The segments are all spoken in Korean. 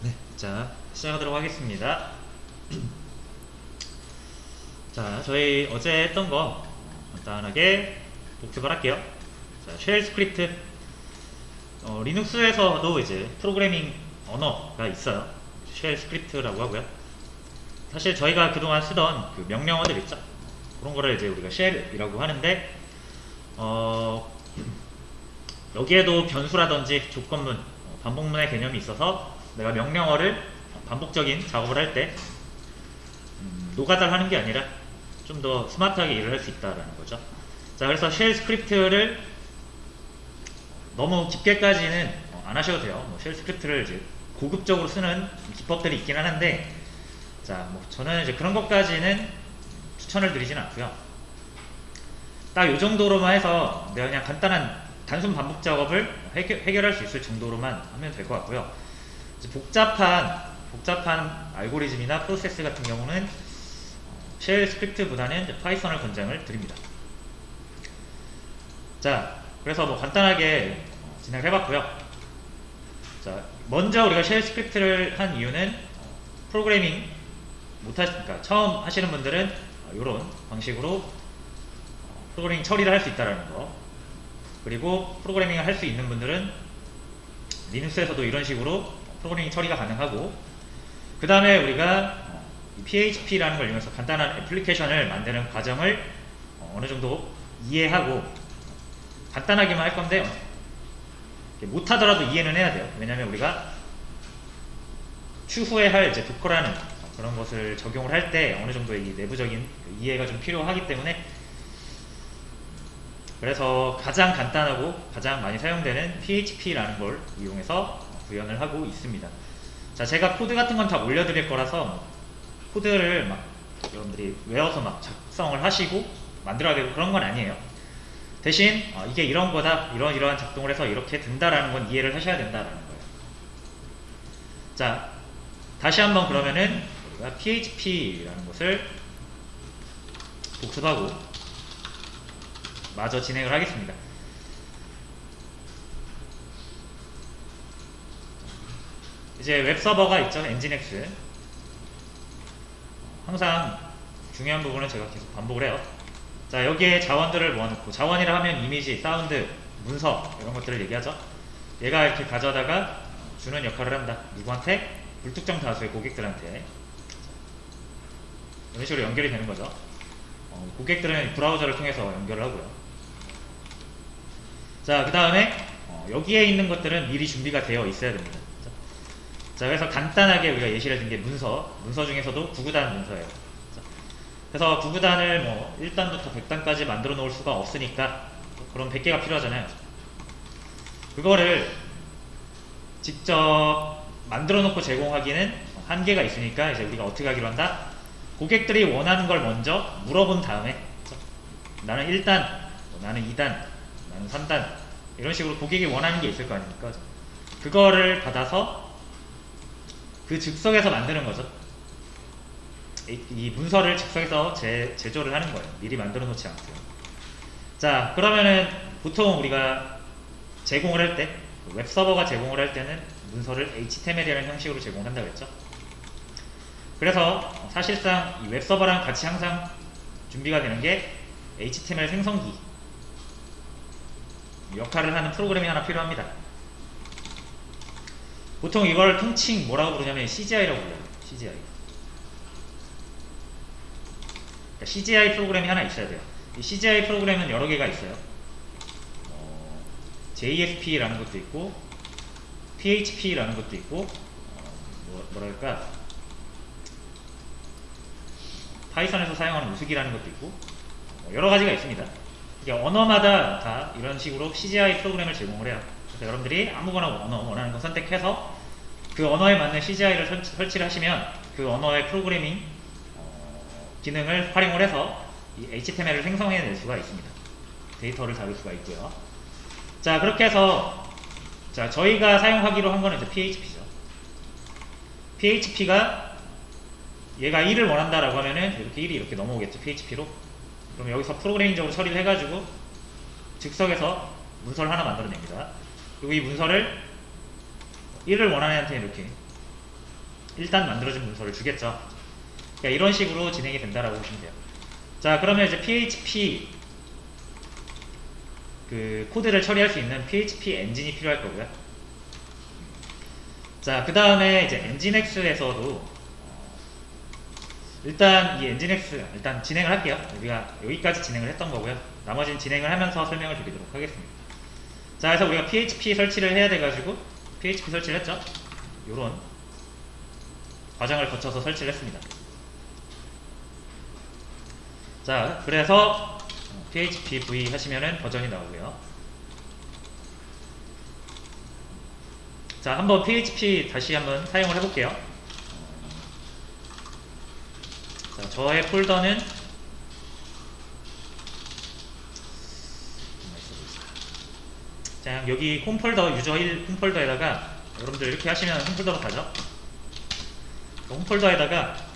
네, 자, 시작하도록 하겠습니다. 자, 저희 어제 했던 거 간단하게 복습을 할게요. 자, 쉘 스크립트. 리눅스에서도 이제 프로그래밍 언어가 있어요. 쉘 스크립트라고 하고요. 사실 저희가 그동안 쓰던 그 명령어들 있죠. 그런 거를 이제 우리가 쉘이라고 하는데, 여기에도 변수라든지 조건문, 반복문의 개념이 있어서 내가 명령어를 반복적인 작업을 할 때 노가다를 하는 게 아니라 좀 더 스마트하게 일을 할 수 있다라는 거죠. 자, 그래서 쉘 스크립트를 너무 깊게까지는 안 하셔도 돼요. 쉘 스크립트를 이제 고급적으로 쓰는 기법들이 있긴 하는데, 자, 저는 이제 그런 것까지는 추천을 드리진 않고요. 딱 이 정도로만 해서 내가 그냥 간단한 단순 반복 작업을 해결할 수 있을 정도로만 하면 될 것 같고요. 이제 복잡한 알고리즘이나 프로세스 같은 경우는 쉘 스크립트보다는 파이썬을 권장을 드립니다. 자, 그래서 간단하게 진행을 해봤고요. 자, 먼저 우리가 쉘 스크립트를 한 이유는 프로그래밍 못하시니까 처음 하시는 분들은 이런 방식으로 프로그래밍 처리를 할 수 있다는 거, 그리고 프로그래밍을 할 수 있는 분들은 리눅스에서도 이런 식으로 프로그래밍 처리가 가능하고, 그 다음에 우리가 PHP라는 걸 이용해서 간단한 애플리케이션을 만드는 과정을 어느 정도 이해하고, 간단하게만 할 건데 못하더라도 이해는 해야 돼요. 왜냐면 우리가 추후에 할 이제 도커라는 그런 것을 적용을 할 때 어느 정도의 이 내부적인 이해가 좀 필요하기 때문에, 그래서 가장 간단하고 가장 많이 사용되는 PHP라는 걸 이용해서 구현을 하고 있습니다. 자, 제가 코드 같은 건 다 올려드릴 거라서 코드를 막 여러분들이 외워서 막 작성을 하시고 만들어야 되고 그런 건 아니에요. 대신 이게 이런 거다, 이러한 작동을 해서 이렇게 된다라는 건 이해를 하셔야 된다라는 거예요. 자, 다시 한번 그러면은 우리가 PHP라는 것을 복습하고 마저 진행을 하겠습니다. 이제 웹서버가 있죠. 엔진엑스. 항상 중요한 부분은 제가 계속 반복을 해요. 자, 여기에 자원들을 모아놓고, 자원이라 하면 이미지, 사운드, 문서 이런 것들을 얘기하죠. 얘가 이렇게 가져다가 주는 역할을 한다. 누구한테? 불특정 다수의 고객들한테. 이런 식으로 연결이 되는 거죠. 고객들은 브라우저를 통해서 연결을 하고요. 자, 그 다음에 여기에 있는 것들은 미리 준비가 되어 있어야 됩니다. 자, 그래서 간단하게 우리가 예시를 든 게 문서 중에서도 9구단 문서예요. 자, 그래서 9구단을 1단부터 100단까지 만들어 놓을 수가 없으니까, 그럼 100개가 필요하잖아요. 그거를 직접 만들어 놓고 제공하기는 한계가 있으니까, 이제 우리가 어떻게 하기로 한다? 고객들이 원하는 걸 먼저 물어본 다음에, 나는 1단, 나는 2단, 나는 3단, 이런 식으로 고객이 원하는 게 있을 거 아닙니까? 그거를 받아서 그 즉석에서 만드는 거죠. 이 문서를 즉석에서 제조를 하는 거예요. 미리 만들어 놓지 않고요. 자, 그러면은 보통 우리가 제공을 할 때, 웹서버가 제공을 할 때는 문서를 HTML이라는 형식으로 제공한다고 했죠. 그래서 사실상 이 웹서버랑 같이 항상 준비가 되는 게 HTML 생성기 역할을 하는 프로그램이 하나 필요합니다. 보통 이걸 통칭 뭐라고 부르냐면 CGI라고 불러요. CGI. 그러니까 CGI 프로그램이 하나 있어야 돼요. 이 CGI 프로그램은 여러 개가 있어요. JSP라는 것도 있고, PHP라는 것도 있고, 뭐랄까, 파이썬에서 사용하는 우스기라는 것도 있고, 여러 가지가 있습니다. 이게 언어마다 다 이런 식으로 CGI 프로그램을 제공을 해요. 그래서 여러분들이 아무거나 언어 원하는 거 선택해서 그 언어에 맞는 CGI를 설치를 하시면 그 언어의 프로그래밍 기능을 활용을 해서 이 HTML을 생성해낼 수가 있습니다. 데이터를 다룰 수가 있고요. 자, 그렇게 해서 자, 저희가 사용하기로 한 거는 이제 PHP죠. PHP가 얘가 1을 원한다라고 하면은 이렇게 1이 이렇게 넘어오겠죠. PHP로. 그럼 여기서 프로그래밍적으로 처리를 해가지고 즉석에서 문서를 하나 만들어냅니다. 그리고 이 문서를 1을 원하는 애한테 이렇게 일단 만들어진 문서를 주겠죠. 그러니까 이런 식으로 진행이 된다라고 보시면 돼요. 자, 그러면 이제 PHP 그 코드를 처리할 수 있는 PHP 엔진이 필요할 거고요. 자, 그 다음에 이제 엔진X에서도 일단 이 엔진X 일단 진행을 할게요. 우리가 여기까지 진행을 했던 거고요. 나머지는 진행을 하면서 설명을 드리도록 하겠습니다. 자, 그래서 우리가 PHP 설치를 해야 돼가지고 PHP 설치를 했죠. 요런 과정을 거쳐서 설치를 했습니다. 자, 그래서 PHP V 하시면은 버전이 나오고요. 자, 한번 PHP 다시 한번 사용을 해볼게요. 자, 저의 폴더는 자, 여기 홈폴더 유저 1 홈폴더에다가 여러분들 이렇게 하시면 홈폴더로 가죠. 홈폴더에다가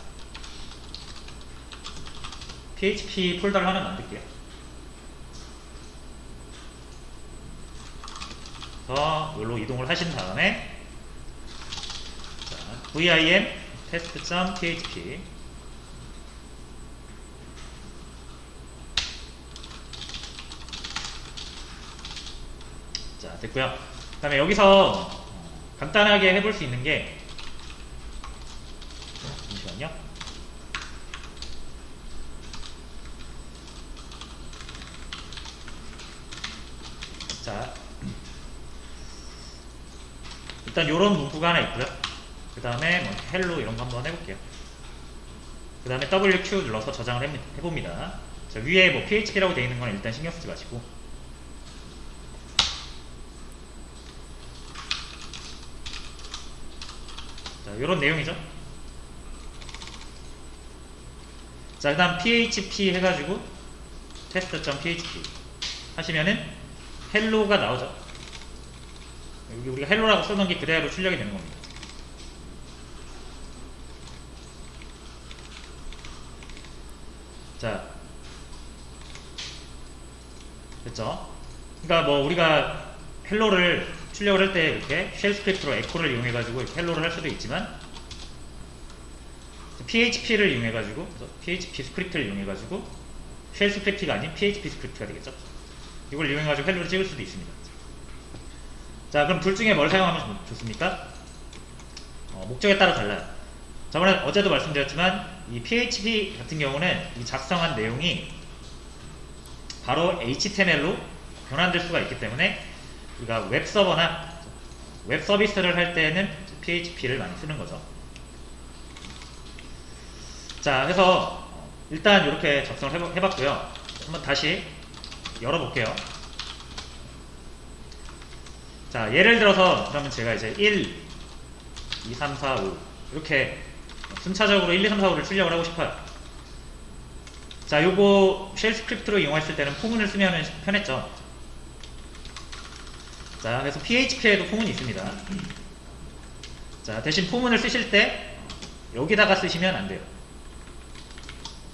PHP 폴더를 하나 만들게요. 그래서 여기로 이동을 하신 다음에 자, vim test.php 자, 됐고요. 그 다음에 여기서 간단하게 해볼 수 있는 게 잠시만요. 자, 일단 요런 문구가 하나 있고요. 그 다음에 뭐 헬로 이런 거 한번 해볼게요. 그 다음에 WQ 눌러서 저장을 해봅니다. 자, 위에 뭐 PHP라고 되어 있는 건 일단 신경 쓰지 마시고. 자, 요런 내용이죠. 자, 그 다음 PHP 해가지고 test.php 하시면은 헬로가 나오죠. 여기 우리가 헬로라고 써놓은 게 그대로 출력이 되는 겁니다. 자, 됐죠? 그러니까 뭐 우리가 헬로를 출력을 할 때 이렇게 쉘 스크립트로 에코를 이용해가지고 이렇게 헬로를 할 수도 있지만 PHP를 이용해가지고 PHP 스크립트를 이용해가지고 쉘 스크립트가 아닌 PHP 스크립트가 되겠죠? 이걸 이용해가지고 헬로를 찍을 수도 있습니다. 자, 그럼 둘 중에 뭘 사용하면 좋습니까? 목적에 따라 달라요. 저번에 어제도 말씀드렸지만 이 PHP 같은 경우는 이 작성한 내용이 바로 HTML로 변환될 수가 있기 때문에 우리가 웹서버나 웹 서비스를 할 때는 PHP를 많이 쓰는 거죠. 자, 그래서 일단 이렇게 작성을 해봤고요. 한번 다시 열어볼게요. 자, 예를 들어서 그러면 제가 이제 1, 2, 3, 4, 5 이렇게 순차적으로 1, 2, 3, 4, 5를 출력을 하고 싶어요. 자, 요거 쉘 스크립트로 이용했을 때는 포문을 쓰면 편했죠. 자, 그래서 PHP에도 포문이 있습니다. 자, 대신 포문을 쓰실 때 여기다가 쓰시면 안 돼요.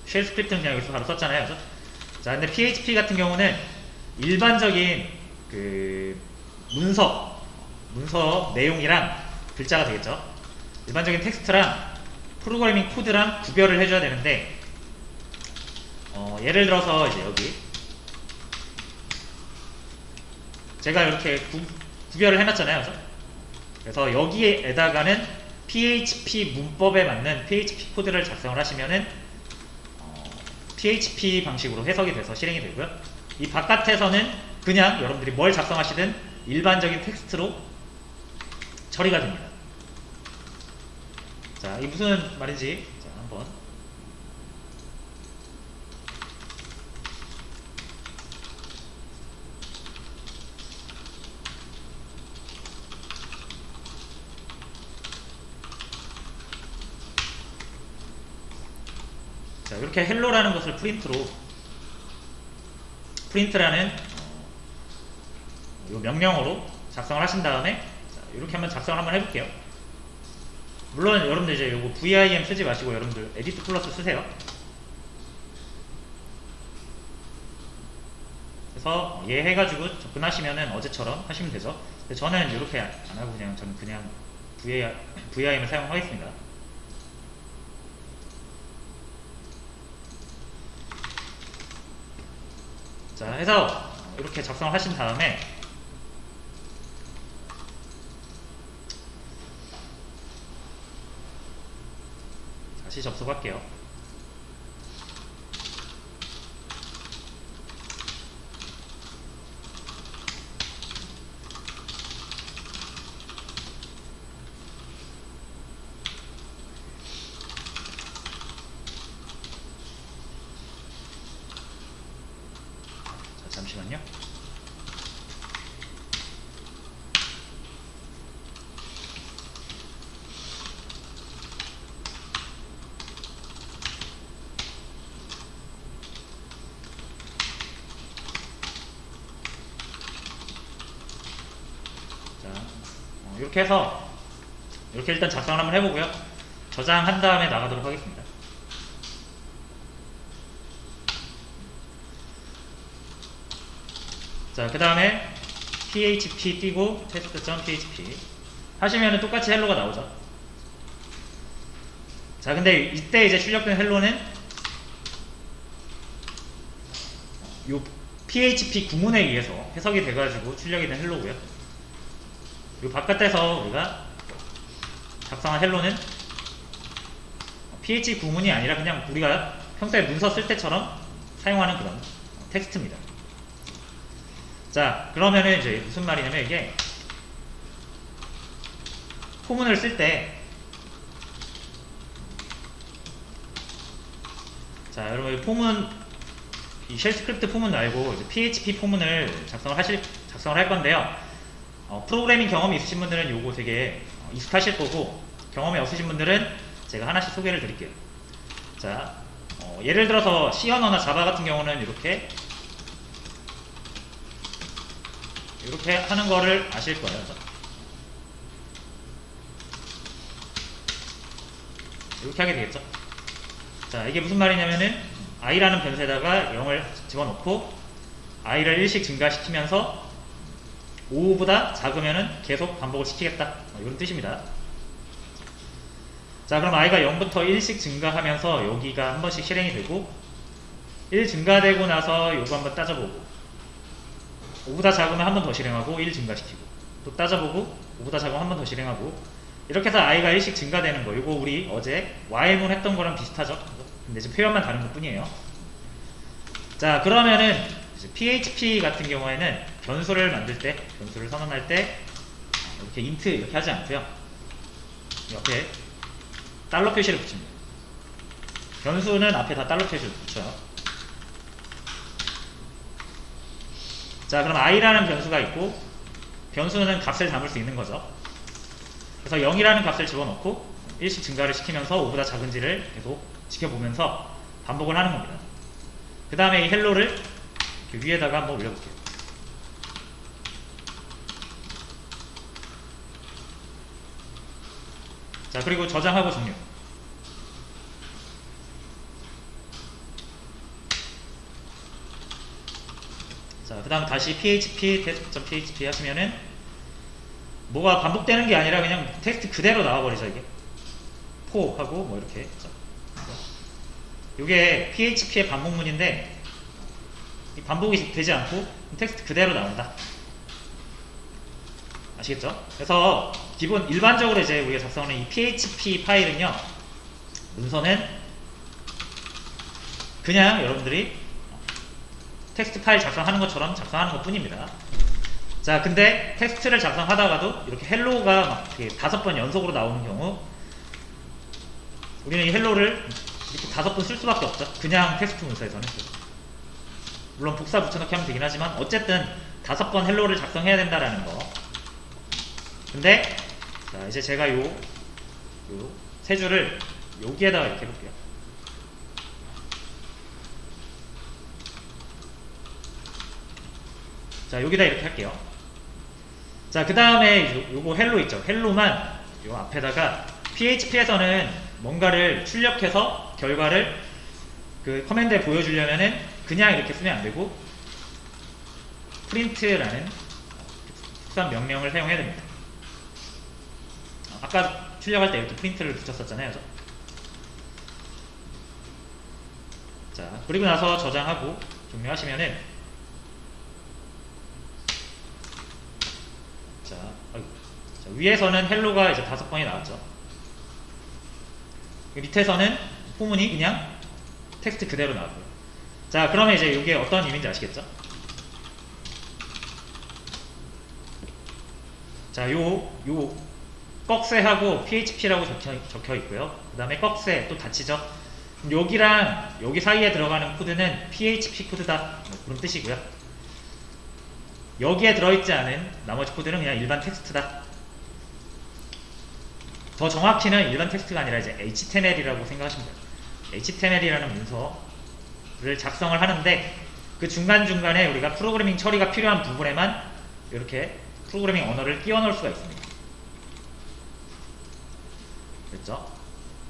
쉘 스크립트는 그냥 여기서 바로 썼잖아요. 그죠? 자, 근데 PHP 같은 경우는 일반적인 그 문서 내용이랑 글자가 되겠죠. 일반적인 텍스트랑 프로그래밍 코드랑 구별을 해줘야 되는데 예를 들어서 이제 여기 제가 이렇게 구별을 해놨잖아요. 그죠? 그래서 여기에다가는 PHP 문법에 맞는 PHP 코드를 작성을 하시면은 PHP 방식으로 해석이 돼서 실행이 되고요. 이 바깥에서는 그냥 여러분들이 뭘 작성하시든 일반적인 텍스트로 처리가 됩니다. 자, 이 무슨 말인지 자, 한번 자, 이렇게 헬로라는 것을 프린트라는 이 명령어로 작성을 하신 다음에 자, 이렇게 한번 작성을 한번 해볼게요. 물론 여러분들 이제 요거 vim 쓰지 마시고 여러분들 에디트 플러스 쓰세요. 그래서 얘 해가지고 접근하시면은 어제처럼 하시면 되죠. 근데 저는 이렇게 안 하고 저는 그냥 VIM을 사용하겠습니다. 자, 해서 이렇게 작성을 하신 다음에 다시 접속할게요. 자, 잠시만요. 이렇게 해서 이렇게 일단 작성을 한번 해보고요. 저장한 다음에 나가도록 하겠습니다. 자, 그 다음에 php 띄고 test.php 하시면 똑같이 헬로가 나오죠. 자, 근데 이때 이제 출력된 헬로는 요 php 구문에 의해서 해석이 돼가지고 출력이 된 헬로고요. 이 바깥에서 우리가 작성한 헬로는 PHP 구문이 아니라 그냥 우리가 평소에 문서 쓸 때처럼 사용하는 그런 텍스트입니다. 자, 그러면은 이제 무슨 말이냐면 이게 포문을 쓸 때, 자, 여러분 포문, 이 쉘 스크립트 포문 말고 이제 PHP 포문을 작성을 할 건데요. 프로그래밍 경험이 있으신 분들은 요거 되게 익숙하실 거고, 경험이 없으신 분들은 제가 하나씩 소개를 드릴게요. 자, 예를 들어서 C 언어나 자바 같은 경우는 이렇게 하는 거를 아실 거예요. 이렇게 하게 되겠죠. 자, 이게 무슨 말이냐면은 i라는 변수에다가 0을 집어넣고 i를 1씩 증가시키면서 5보다 작으면은 계속 반복을 시키겠다, 이런 뜻입니다. 자, 그럼 i가 0부터 1씩 증가하면서 여기가 한 번씩 실행이 되고, 1 증가되고 나서 요거 한번 따져보고, 5보다 작으면 한 번 더 실행하고 1 증가시키고, 또 따져보고 5보다 작으면 한 번 더 실행하고, 이렇게 해서 i가 1씩 증가되는 거, 요거 우리 어제 while문 했던 거랑 비슷하죠? 근데 지금 표현만 다른 것 뿐이에요. 자, 그러면은 PHP 같은 경우에는 변수를 만들 때, 변수를 선언할 때 이렇게 int 이렇게 하지 않고요. 옆에 달러 표시를 붙입니다. 변수는 앞에 다 달러 표시를 붙여요. 자, 그럼 i라는 변수가 있고, 변수는 값을 담을 수 있는 거죠. 그래서 0이라는 값을 집어넣고 1씩 증가를 시키면서 5보다 작은지를 계속 지켜보면서 반복을 하는 겁니다. 그 다음에 이 헬로를 위에다가 한번 올려볼게요. 자, 그리고 저장하고 종료. 자, 그 다음 다시 php test.php 하시면은 뭐가 반복되는 게 아니라 그냥 텍스트 그대로 나와버리죠. 이게 포 하고 뭐 이렇게. 이게 php의 반복문인데 반복이 되지 않고 텍스트 그대로 나온다. 아시겠죠? 그래서 기본 일반적으로 이제 우리가 작성하는 이 PHP 파일은요, 문서는 그냥 여러분들이 텍스트 파일 작성하는 것처럼 작성하는 것 뿐입니다. 자, 근데 텍스트를 작성하다가도 이렇게 헬로가 막 5번 연속으로 나오는 경우, 우리는 이 헬로를 이렇게 5번 쓸 수밖에 없죠. 그냥 텍스트 문서에서는. 물론 복사 붙여넣기 하면 되긴 하지만 어쨌든 5번 헬로를 작성해야 된다라는 거. 근데 자, 이제 제가 요 세 줄을 여기에다가 이렇게 해볼게요. 자, 여기다 이렇게 할게요. 자, 그 다음에 요거 헬로 있죠. 헬로만 요 앞에다가, PHP에서는 뭔가를 출력해서 결과를 그 커맨드에 보여주려면은 그냥 이렇게 쓰면 안 되고 프린트라는 특수한 명령을 사용해야 됩니다. 아까 출력할 때 이렇게 프린트를 붙였었잖아요. 자, 그리고 나서 저장하고 종료하시면은 위에서는 헬로가 이제 5번이 나왔죠. 밑에서는 포문이 그냥 텍스트 그대로 나왔고요. 자, 그러면 이제 이게 어떤 의미인지 아시겠죠? 자, 요 꺽쇠하고 php라고 적혀 있고요. 그 다음에 꺽쇠 또 닫히죠. 여기랑 여기 사이에 들어가는 코드는 php 코드다, 뭐 그런 뜻이고요. 여기에 들어있지 않은 나머지 코드는 그냥 일반 텍스트다. 더 정확히는 일반 텍스트가 아니라 이제 HTML이라고 생각하시면 돼요. HTML이라는 문서를 작성을 하는데 그 중간중간에 우리가 프로그래밍 처리가 필요한 부분에만 이렇게 프로그래밍 언어를 끼워 넣을 수가 있습니다. 됐죠?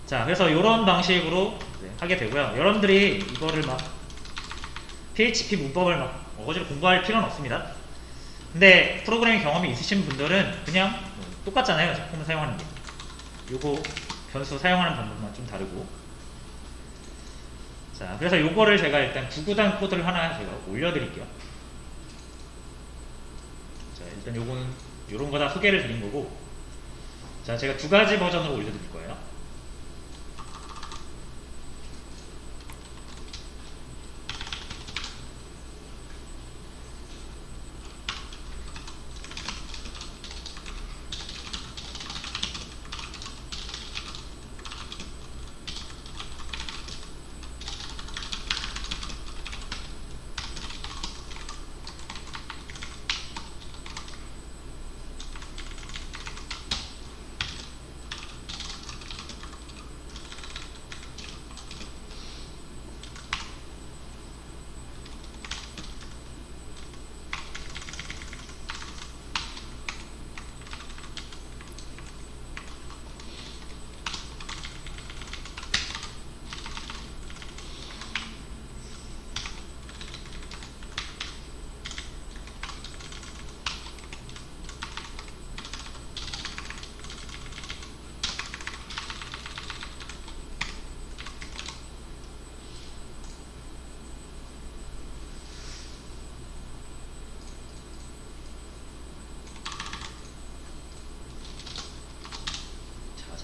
자, 그래서 이런 방식으로 하게 되고요. 여러분들이 이거를 막 PHP 문법을 막 어거지로 공부할 필요는 없습니다. 근데 프로그래밍 경험이 있으신 분들은 그냥 똑같잖아요. 폼을 사용하는 게. 요거 변수 사용하는 방법만 좀 다르고. 자, 그래서 요거를 제가 일단 구구단 코드를 하나 제가 올려드릴게요. 자, 일단 요거는 요런 거 다 소개를 드린 거고. 자, 제가 2가지 버전으로 올려드릴 거예요.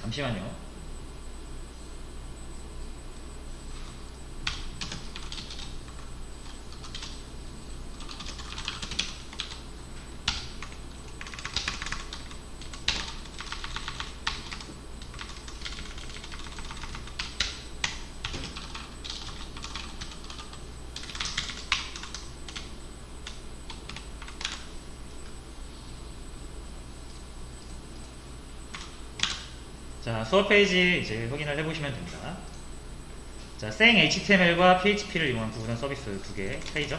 잠시만요. 자, 수업 페이지 이제 확인을 해보시면 됩니다. 자, 생 HTML과 PHP를 이용한 구구단 서비스 2개 차이죠.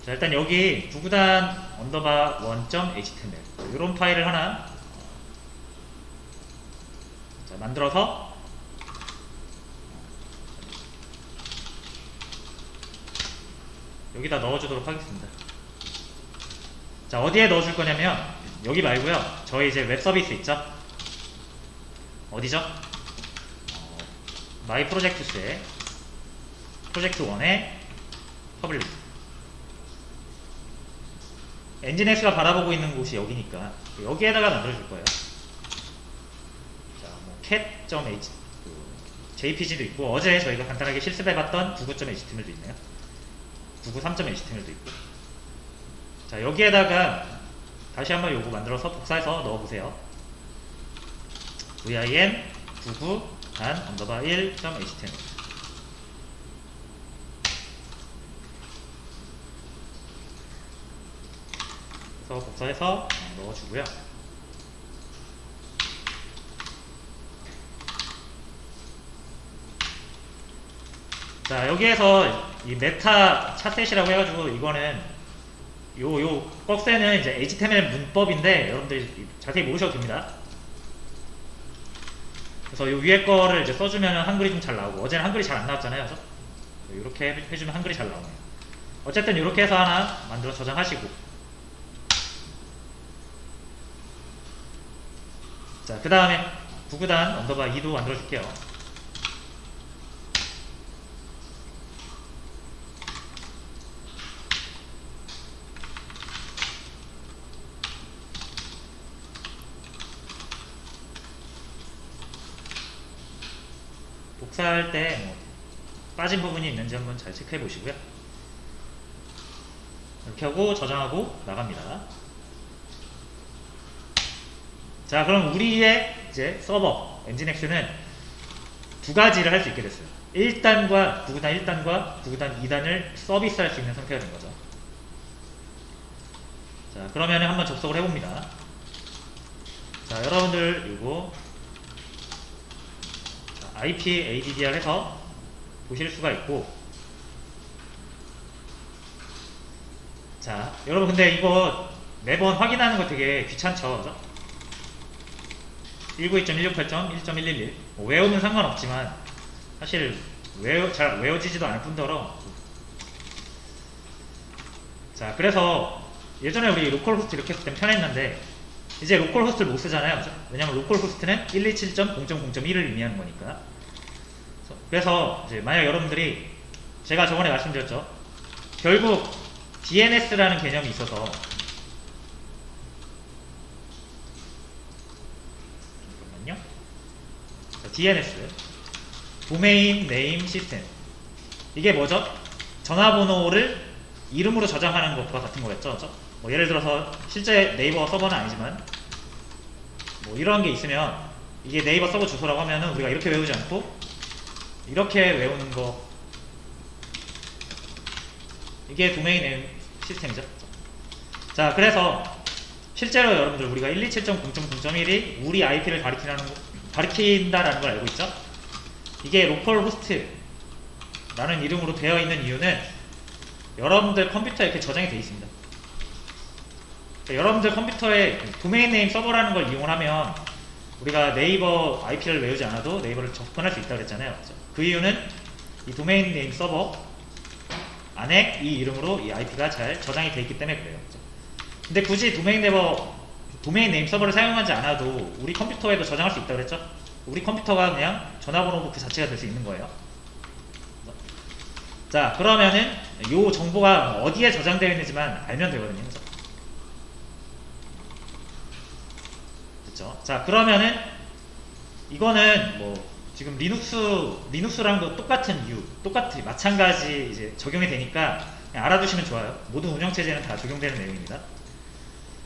자, 일단 여기 구구단 _1.html 이런 파일을 하나 자, 만들어서 여기다 넣어주도록 하겠습니다. 자, 어디에 넣어줄 거냐면 여기 말고요. 저희 이제 웹 서비스 있죠? 어디죠? 마이 프로젝트스에 프로젝트 1에 퍼블릭 엔진엑스가 바라보고 있는 곳이 여기니까 여기에다가 만들어줄 거예요. 자, 뭐 cat.jpg도 있고 어제 저희가 간단하게 실습해봤던 99.html도 있네요. 99.3.html도 있고. 자, 여기에다가 다시 한번 요거 만들어서 복사해서 넣어보세요. vim 99_1.html 그래서 복사해서 넣어주고요. 자, 여기에서 이 메타 차셋이라고 해가지고 이거는 요 꺽쇠는 이제 HTML 문법인데 여러분들이 자세히 모르셔도 됩니다. 그래서 요 위에 거를 이제 써주면 한글이 좀 잘 나오고 어제는 한글이 잘 안 나왔잖아요. 그래서 이렇게 해주면 한글이 잘 나오네요. 어쨌든 이렇게 해서 하나 만들어 저장하시고 자, 그 다음에 구구단 _2도 만들어 줄게요. 복사할 때 뭐 빠진 부분이 있는지 한번 잘 체크해 보시고요. 이렇게 하고 저장하고 나갑니다. 자, 그럼 우리의 이제 서버 엔진엑스는 두 가지를 할 수 있게 됐어요. 1단과 9구단 1단과 9구단 2단을 서비스할 수 있는 상태가 된 거죠. 자, 그러면 한번 접속을 해봅니다. 자, 여러분들 이거 IP ADDR 해서 보실 수가 있고, 자, 여러분 근데 이거 매번 확인하는 거 되게 귀찮죠? 그죠? 192.168.1.111 외우면 상관없지만 사실 잘 외워지지도 않을 뿐더러, 자, 그래서 예전에 우리 로컬호스트 이렇게 했을 땐 편했는데 이제 로컬호스트를 못 쓰잖아요. 그죠? 왜냐면 로컬호스트는 127.0.0.1을 의미하는 거니까. 그래서 이제 만약 여러분들이, 제가 저번에 말씀드렸죠, 결국 DNS라는 개념이 있어서, 잠깐만요. 자, DNS 도메인 네임 시스템, 이게 뭐죠? 전화번호를 이름으로 저장하는 것과 같은 거겠죠. 뭐 예를 들어서 실제 네이버 서버는 아니지만 뭐 이런 게 있으면 이게 네이버 서버 주소라고 하면은 우리가 이렇게 외우지 않고 이렇게 외우는 거, 이게 도메인 네임 시스템이죠. 자, 그래서 실제로 여러분들 우리가 127.0.0.1이 우리 IP를 가리킨다라는 걸 알고 있죠. 이게 로컬 호스트 라는 이름으로 되어 있는 이유는 여러분들 컴퓨터에 이렇게 저장이 되어 있습니다. 여러분들 컴퓨터에 도메인 네임 서버라는 걸 이용하면 우리가 네이버 IP를 외우지 않아도 네이버를 접근할 수 있다고 했잖아요. 그 이유는 이 도메인 네임 서버 안에 이 이름으로 이 IP가 잘 저장이 되어 있기 때문에 그래요. 근데 굳이 도메인 네임 서버를 사용하지 않아도 우리 컴퓨터에도 저장할 수 있다고 그랬죠? 우리 컴퓨터가 그냥 전화번호 그 자체가 될 수 있는 거예요. 자, 그러면은 이 정보가 어디에 저장되어 있는지만 알면 되거든요. 그렇죠? 자, 그러면은 이거는 뭐 지금 리눅스랑도 똑같은 이유, 마찬가지 이제 적용이 되니까 그냥 알아두시면 좋아요. 모든 운영체제는 다 적용되는 내용입니다.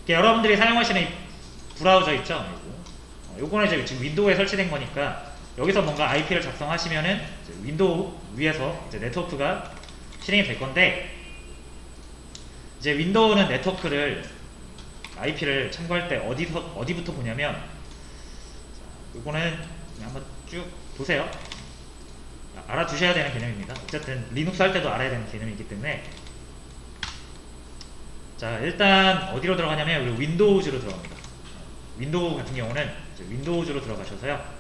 여러분들이 사용하시는 이 브라우저 있죠? 요거는 이제 지금 윈도우에 설치된 거니까 여기서 뭔가 IP를 작성하시면은 이제 윈도우 위에서 이제 네트워크가 실행이 될 건데, 이제 윈도우는 네트워크를 IP를 참고할 때 어디부터 보냐면, 요거는 그냥 한번 쭉 보세요. 알아두셔야 되는 개념입니다. 어쨌든 리눅스 할 때도 알아야 되는 개념이기 때문에. 자, 일단 어디로 들어가냐면 우리 윈도우즈로 들어갑니다. 윈도우 같은 경우는 이제 윈도우즈로 들어가셔서요,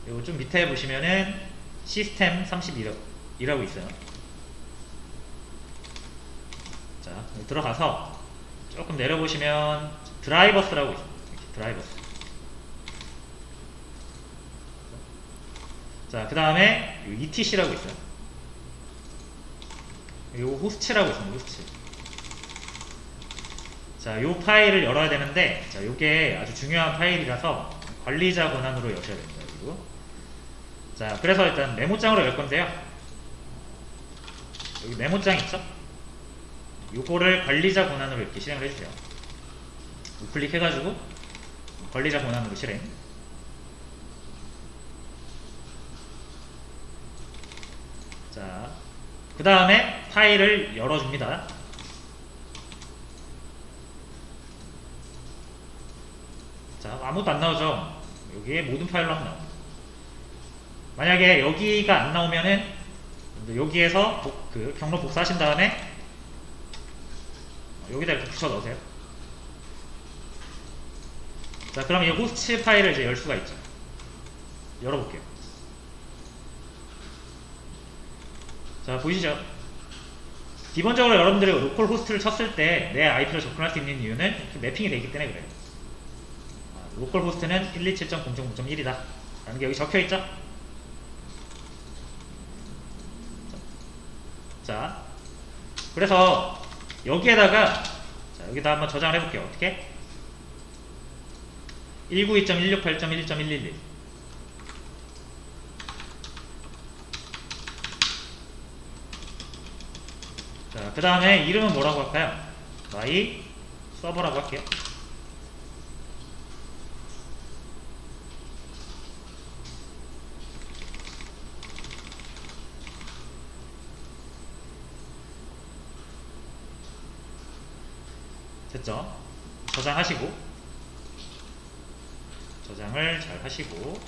요 좀 밑에 보시면은 시스템 32이라고 있어요. 자, 들어가서 조금 내려보시면 드라이버스라고 있어요. 드라이버스. 자, 그 다음에 ETC라고 있어요. 요 호스트라고 있습니다. 호스트. 자, 요 파일을 열어야 되는데, 자, 요게 아주 중요한 파일이라서 관리자 권한으로 여셔야 됩니다. 그리고 자, 그래서 일단 메모장으로 열 건데요. 여기 메모장 있죠? 요거를 관리자 권한으로 이렇게 실행을 해주세요. 우클릭 해가지고 관리자 권한으로 실행. 자, 그 다음에 파일을 열어줍니다. 자, 아무것도 안 나오죠? 여기에 모든 파일로 한번 나옵니다. 만약에 여기가 안 나오면은 여기에서 그 경로 복사하신 다음에 여기다 이렇게 붙여 넣으세요. 자, 그럼 이 호스트 파일을 이제 열 수가 있죠. 열어볼게요. 자, 보이시죠? 기본적으로 여러분들이 로컬 호스트를 쳤을 때 내 IP로 접근할 수 있는 이유는 매핑이 되어 있기 때문에 그래요. 로컬 호스트는 127.0.0.1이다 라는 게 여기 적혀있죠? 자, 그래서 여기에다가, 자, 여기다 한번 저장을 해볼게요. 어떻게? 192.168.1.111. 그 다음에 이름은 뭐라고 할까요? my 서버라고 할게요. 됐죠? 저장하시고, 저장을 잘 하시고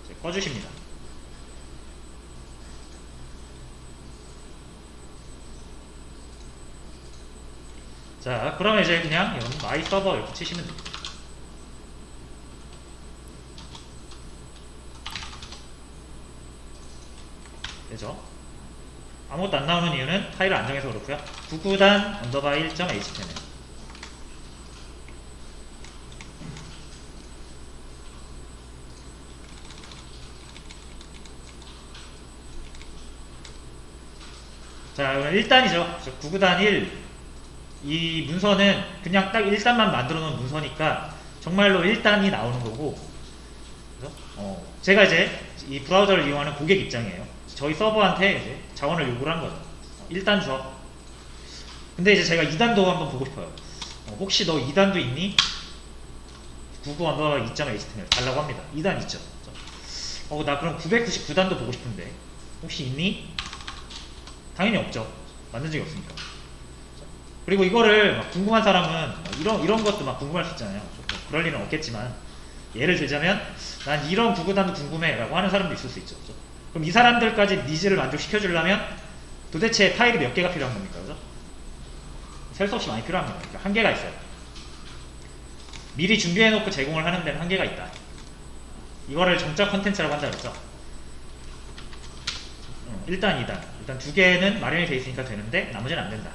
이제 꺼주십니다. 자, 그러면 이제 그냥 이건 마이 서버 이렇게 치시면 됩니다. 되죠? 아무것도 안 나오는 이유는 파일을 안 정해서 그렇고요. 99단 언더바 1.html. 자, 1단이죠. 99단 1. 이 문서는 그냥 딱 1단만 만들어 놓은 문서니까 정말로 1단이 나오는 거고, 그래서 제가 이제 이 브라우저를 이용하는 고객 입장이에요. 저희 서버한테 이제 자원을 요구를 한 거죠. 1단 줘. 근데 이제 제가 2단도 한번 보고 싶어요. 혹시 너 2단도 있니? 99 언더 2.html 달라고 합니다. 2단 있죠. 나 그럼 999단도 보고 싶은데 혹시 있니? 당연히 없죠. 만든 적이 없으니까. 그리고 이거를 막 궁금한 사람은 이런 것도 막 궁금할 수 있잖아요. 그럴 일은 없겠지만, 예를 들자면 난 이런 99단도 궁금해 라고 하는 사람도 있을 수 있죠. 그죠? 그럼 이 사람들까지 니즈를 만족시켜 주려면 도대체 파일이 몇 개가 필요한 겁니까? 그죠? 셀 수 없이 많이 필요합니다. 그러니까 한계가 있어요. 미리 준비해 놓고 제공을 하는 데는 한계가 있다. 이거를 정적 컨텐츠라고 한다 그랬죠. 일단 2단. 일단 2개는 마련이 돼 있으니까 되는데 나머지는 안 된다.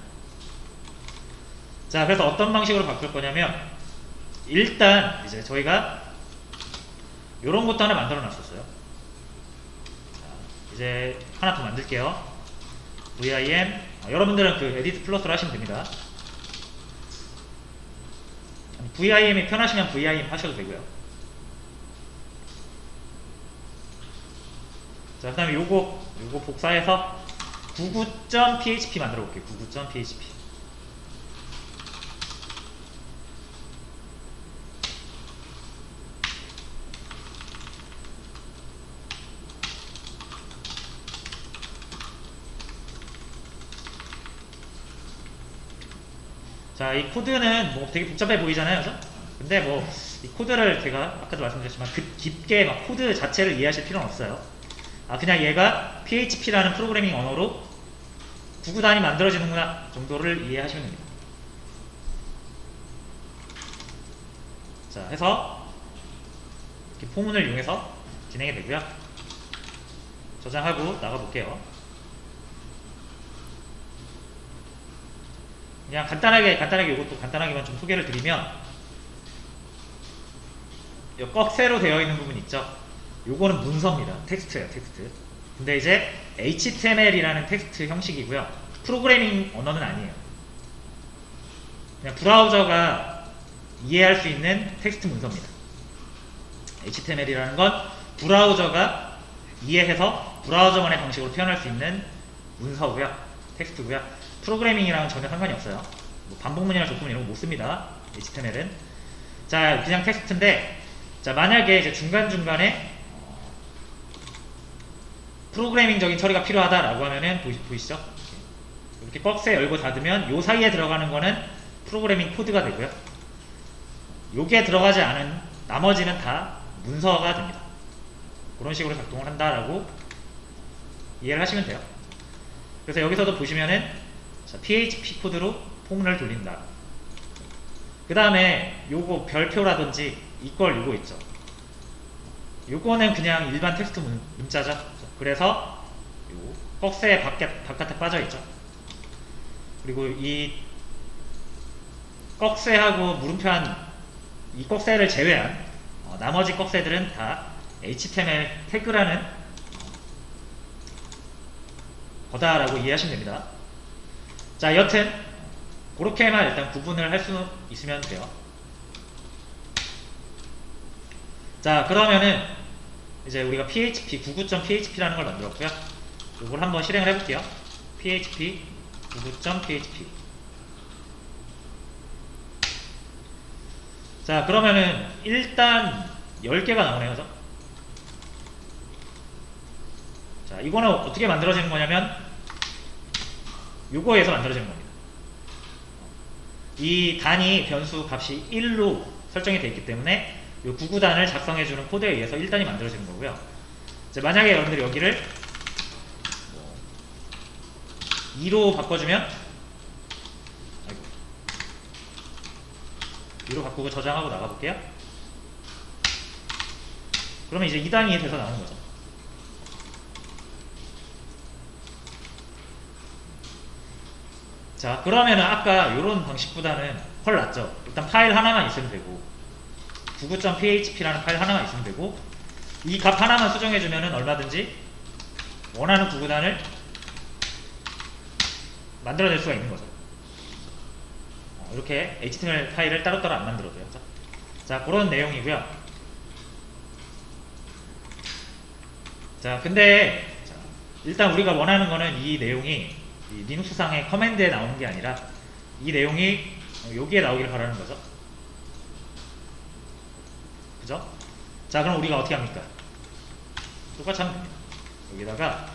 자, 그래서 어떤 방식으로 바꿀 거냐면, 일단 이제 저희가 요런 것도 하나 만들어 놨었어요. 자, 이제 하나 더 만들게요. vim. 여러분들은 그 에디트 플러스로 하시면 됩니다. vim이 편하시면 vim 하셔도 되고요. 자, 그 다음에 요거 복사해서 99.php 만들어 볼게요. 99.php. 자, 이 코드는 뭐 되게 복잡해 보이잖아요, 그죠? 근데 뭐 이 코드를 제가 아까도 말씀드렸지만 깊게 막 코드 자체를 이해하실 필요는 없어요. 그냥 얘가 PHP라는 프로그래밍 언어로 99단이 만들어지는구나 정도를 이해하시면 됩니다. 자, 해서 이렇게 포문을 이용해서 진행이 되고요. 저장하고 나가볼게요. 그냥 간단하게 이것도 간단하게만 좀 소개를 드리면, 이 꺽쇠로 되어 있는 부분 있죠? 요거는 문서입니다. 텍스트예요, 텍스트. 근데 이제 HTML이라는 텍스트 형식이고요. 프로그래밍 언어는 아니에요. 그냥 브라우저가 이해할 수 있는 텍스트 문서입니다. HTML이라는 건 브라우저가 이해해서 브라우저만의 방식으로 표현할 수 있는 문서고요. 텍스트고요. 프로그래밍이랑은 전혀 상관이 없어요. 뭐 반복문이나 조건 이런 거 못 씁니다. HTML은. 자, 그냥 텍스트인데, 자, 만약에 이제 중간중간에 프로그래밍적인 처리가 필요하다라고 하면은 보이시죠? 이렇게 꺽쇠 열고 닫으면 요 사이에 들어가는 거는 프로그래밍 코드가 되고요. 요게 들어가지 않은 나머지는 다 문서가 됩니다. 그런 식으로 작동을 한다라고 이해를 하시면 돼요. 그래서 여기서도 보시면은 자, PHP 코드로 포문을 돌린다. 그 다음에 요거 별표라든지 요거 있죠. 요거는 그냥 일반 텍스트 문자죠. 그래서 요 꺽쇠 바깥에 빠져있죠. 그리고 이 꺽쇠하고 물음표한 이 꺽쇠를 제외한 나머지 꺽쇠들은 다 HTML 태그라는 거다라고 이해하시면 됩니다. 자, 여튼 그렇게만 일단 구분을 할 수 있으면 돼요. 자, 그러면은 이제 우리가 PHP 99.php라는 걸 만들었고요. 이걸 한번 실행을 해볼게요. PHP 99.php. 자, 그러면은 일단 10개가 나오네요. 그죠? 자, 이거는 어떻게 만들어지는 거냐면 요거에서 만들어지는 겁니다. 이 단위 변수 값이 1로 설정이 되어 있기 때문에 이 99단을 작성해주는 코드에 의해서 1단이 만들어지는 거고요. 이제 만약에 여러분들이 여기를 2로 바꿔주면, 아이고, 2로 바꾸고 저장하고 나가볼게요. 그러면 이제 2단이 돼서 나오는 거죠. 자, 그러면은 아까 이런 방식보다는 훨 낫죠. 일단 파일 하나만 있으면 되고 99.php라는 파일 하나만 있으면 되고 이 값 하나만 수정해주면은 얼마든지 원하는 99단을 만들어낼 수가 있는 거죠. 이렇게 HTML 파일을 따로따로 안 만들어도요. 자, 그런 내용이고요. 자, 근데 자, 일단 우리가 원하는 거는 이 내용이 이 리눅스상의 커맨드에 나오는 게 아니라 이 내용이 여기에 나오기를 바라는 거죠. 그죠? 자, 그럼 우리가 어떻게 합니까? 똑같이 하면 됩니다. 여기다가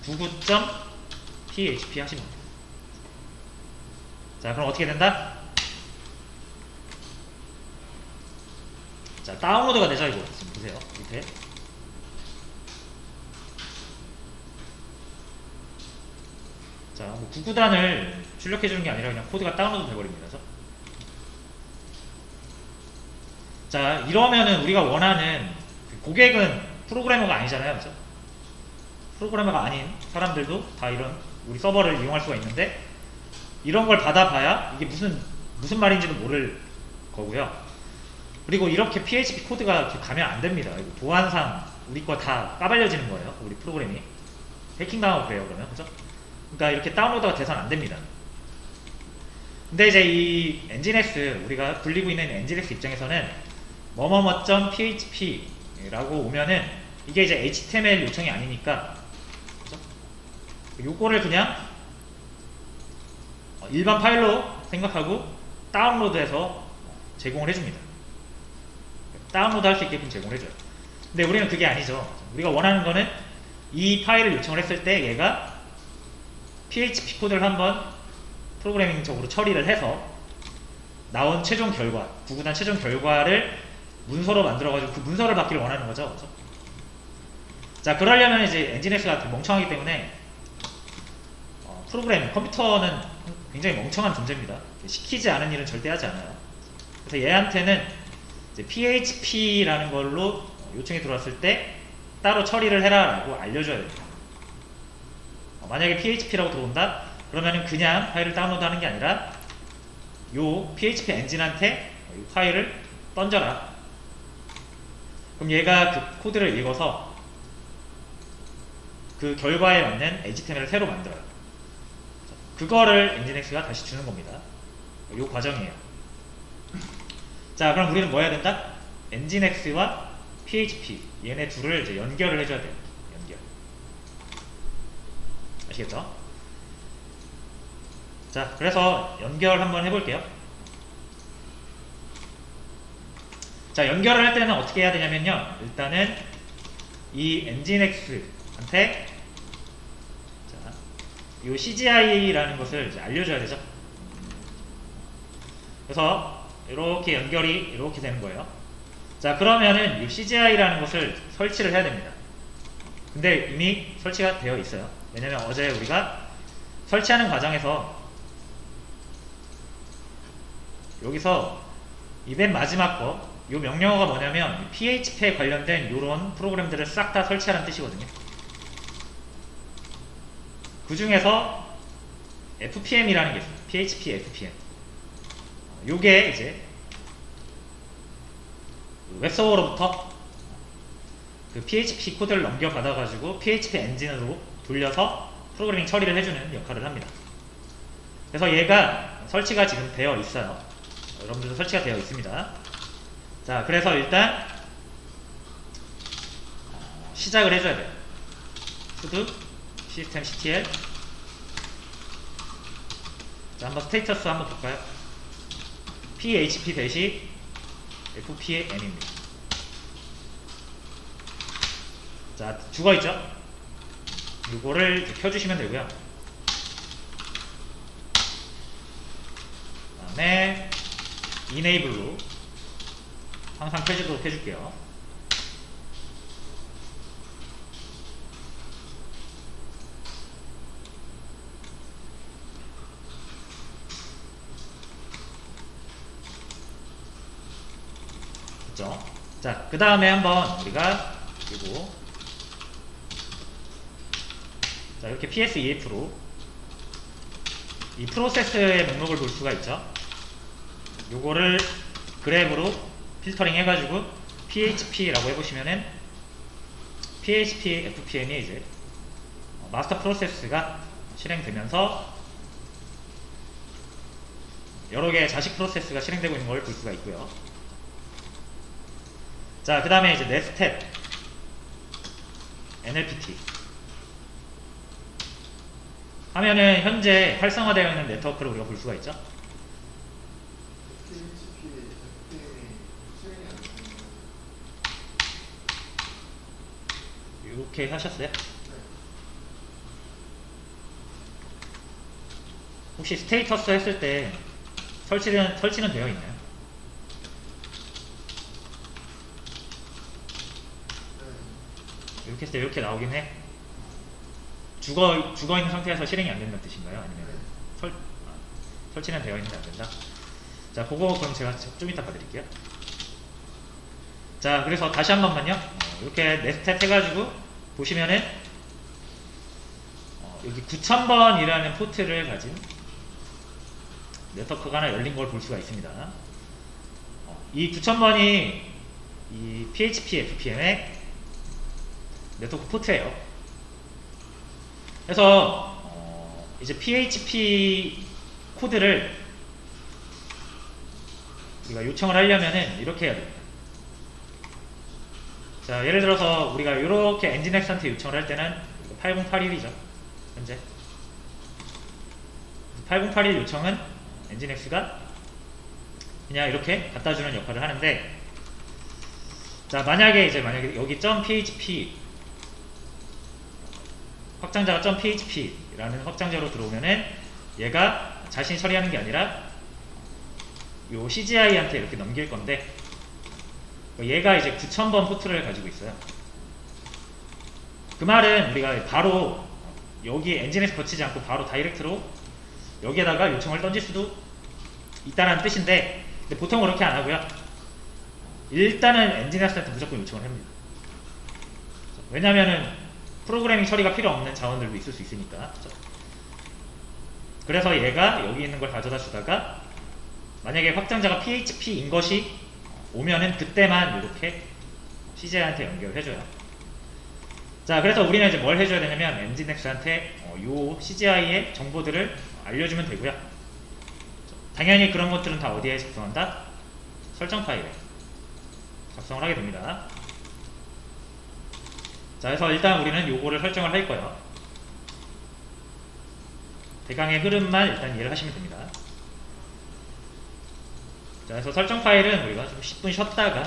99.php 하시면 됩니다. 자, 그럼 어떻게 된다? 자, 다운로드가 되죠. 이거 지금 보세요. 밑에 자, 뭐 99단을 출력해주는 게 아니라 그냥 코드가 다운로드 돼버립니다. 그죠? 자, 이러면은 우리가 원하는 고객은 프로그래머가 아니잖아요. 그죠? 프로그래머가 아닌 사람들도 다 이런 우리 서버를 이용할 수가 있는데 이런 걸 받아봐야 이게 무슨 말인지도 모를 거고요. 그리고 이렇게 PHP 코드가 이렇게 가면 안 됩니다. 이거 보안상 우리 거 다 까발려지는 거예요. 우리 프로그램이 해킹당하고 그래요. 그러면 그죠? 그러니까 이렇게 다운로드가 돼서는 안 됩니다. 근데 이제 이 엔진엑스 우리가 굴리고 있는 엔진엑스 입장에서는 뭐뭐뭐.php 라고 오면은 이게 이제 HTML 요청이 아니니까 그죠? 요거를 그냥 일반 파일로 생각하고 다운로드해서 제공을 해줍니다. 다운로드 할 수 있게끔 제공을 해줘요. 근데 우리는 그게 아니죠. 우리가 원하는 거는 이 파일을 요청을 했을 때 얘가 PHP 코드를 한번 프로그래밍적으로 처리를 해서 나온 최종 결과, 99단 최종 결과를 문서로 만들어가지고 그 문서를 받기를 원하는 거죠. 그렇죠? 자, 그러려면 이제 엔진엑스가 멍청하기 때문에 프로그램, 컴퓨터는 굉장히 멍청한 존재입니다. 시키지 않은 일은 절대 하지 않아요. 그래서 얘한테는 이제 PHP라는 걸로 요청이 들어왔을 때 따로 처리를 해라 라고 알려줘야 됩니다. 만약에 PHP라고 들어온다? 그러면은 그냥 파일을 다운로드 하는 게 아니라 요 PHP 엔진한테 이 파일을 던져라. 그럼 얘가 그 코드를 읽어서 그 결과에 맞는 HTML을 새로 만들어요. 그거를 엔진엑스가 다시 주는 겁니다. 요 과정이에요. 자, 그럼 우리는 뭐 해야 된다? 엔진엑스와 PHP 얘네 둘을 이제 연결을 해줘야 돼요. 연결. 아시겠죠? 자, 그래서 연결 한번 해볼게요. 자, 연결을 할 때는 어떻게 해야 되냐면요. 일단은 이 엔진엑스한테 이 CGI라는 것을 이제 알려줘야 되죠. 그래서 이렇게 연결이 이렇게 되는 거예요. 자, 그러면은 이 CGI라는 것을 설치를 해야 됩니다. 근데 이미 설치가 되어 있어요. 왜냐면 어제 우리가 설치하는 과정에서 여기서 이 맨 마지막 거, 이 명령어가 뭐냐면 PHP에 관련된 이런 프로그램들을 싹 다 설치하라는 뜻이거든요. 그 중에서 FPM이라는 게 있어요. PHP FPM. 요게 이제 웹서버로부터 그 PHP 코드를 넘겨받아가지고 PHP 엔진으로 돌려서 프로그래밍 처리를 해주는 역할을 합니다. 그래서 얘가 설치가 지금 되어 있어요. 여러분들도 설치가 되어 있습니다. 자, 그래서 일단 시작을 해줘야 돼요. sudo systemctl 자, 한번 스테이터스 한번 볼까요? php 대시 fpm입니다. 자, 죽어있죠? 이거를 켜주시면 되고요. 그 다음에 enable로 항상 켜지도록 해줄게요. 됐죠? 자, 그 다음에 한번 우리가 그리고 자, 이렇게 PSEF로 이 프로세스의 목록을 볼 수가 있죠. 요거를 그래프로 필터링 해가지고 PHP라고 해보시면은 PHP FPM이 이제 마스터 프로세스가 실행되면서 여러 개의 자식 프로세스가 실행되고 있는 걸 볼 수가 있고요. 자, 그 다음에 이제 네스텟 NLPT 하면은 현재 활성화되어 있는 네트워크를 우리가 볼 수가 있죠. 이렇게 하셨어요? 혹시 스테이터스 했을 때 설치는 되어 있나요? 이렇게 했을 때 이렇게 나오긴 해. 죽어있는 상태에서 실행이 안 된다는 뜻인가요? 아니면 설치는 되어 있는데 안 된다? 자, 그거 그럼 제가 좀 이따 봐드릴게요. 자, 그래서 다시 한 번만요. 이렇게 네스텟 해가지고 보시면은 여기 9000번이라는 포트를 가진 네트워크가 하나 열린 걸 볼 수가 있습니다. 이 9000번이 이 PHP FPM의 네트워크 포트예요. 그래서 이제 PHP 코드를 우리가 요청을 하려면은 이렇게 해야 됩니다. 자, 예를 들어서 우리가 이렇게 엔진엑스한테 요청을 할 때는 8081이죠. 현재 8081 요청은 엔진엑스가 그냥 이렇게 갖다주는 역할을 하는데, 자, 만약에 여기 .php 확장자가 .php라는 확장자로 들어오면은 얘가 자신이 처리하는 게 아니라 요 CGI한테 이렇게 넘길 건데, 얘가 이제 9000번 포트를 가지고 있어요. 그 말은 우리가 바로 여기 엔진에서 거치지 않고 바로 다이렉트로 여기에다가 요청을 던질 수도 있다는 뜻인데, 근데 보통 그렇게 안 하고요. 일단은 엔진에서한테 무조건 요청을 합니다. 왜냐면은 프로그래밍 처리가 필요 없는 자원들도 있을 수 있으니까. 그래서 얘가 여기 있는 걸 가져다 주다가 만약에 확장자가 PHP인 것이 오면은 그때만 이렇게 CGI한테 연결해줘요. 자, 그래서 우리는 이제 뭘 해줘야 되냐면 엔진엑스한테 요 CGI의 정보들을 알려주면 되고요. 당연히 그런 것들은 다 어디에 작성한다? 설정 파일에 작성을 하게 됩니다. 자, 그래서 일단 우리는 요거를 설정을 할 거예요. 대강의 흐름만 일단 이해를 하시면 됩니다. 자, 그래서 설정 파일은 우리가 좀 10분 쉬었다가